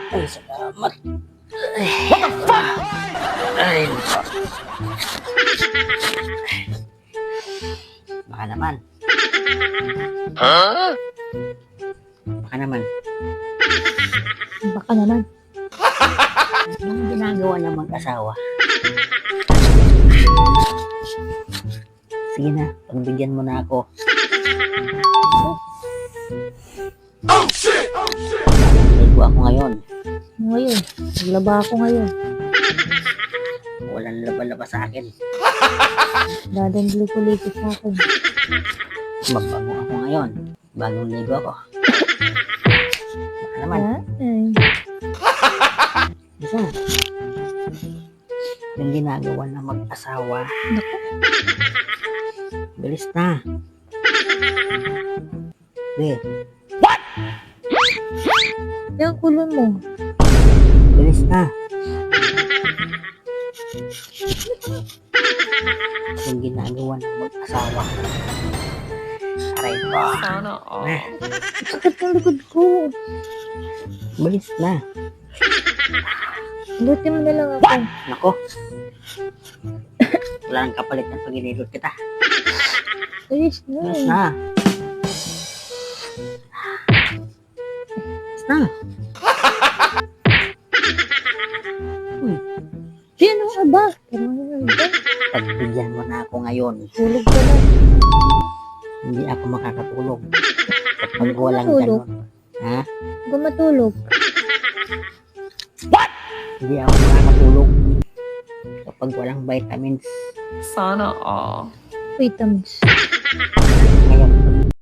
Ay, salamat. What the fuck? Ay, baka naman. Baka naman. Baka naman. Anong ginagawa ng mag-asawa? Sige na, pagbigyan mo na ako. Oh shit! Ligo ako ngayon. Ngayon, naglaba ako ngayon. Walang laba-laba sa akin. Dadang liko-liko sa akin. Magbango ako ngayon. Bagong ligo ako. Baka naman. Ay. Isa. Yung ginagawa ng mag-asawa. Naku. Bilis na. Be, Yung kulon mo. bilis na. Yung ginagawa ng mag-asawa. Aray ko. Sana all. Sakit ng likod ko. Bilis na. Buti mo na lang ako. Nako. Wala nang kapalit ng pag-inilot kita. Ayos na. Bilis na. Bilis na. Sino ka ba? Pero ano ba? Pagbigyan mo na ako ngayon. Tulog ka na. Hindi ako makakatulog. Kapag Hindi ka walang matulog. ganun. Ha? Huwag ka matulog. Hindi ako makakatulog. Kapag walang vitamins. Sana all. Vitamins.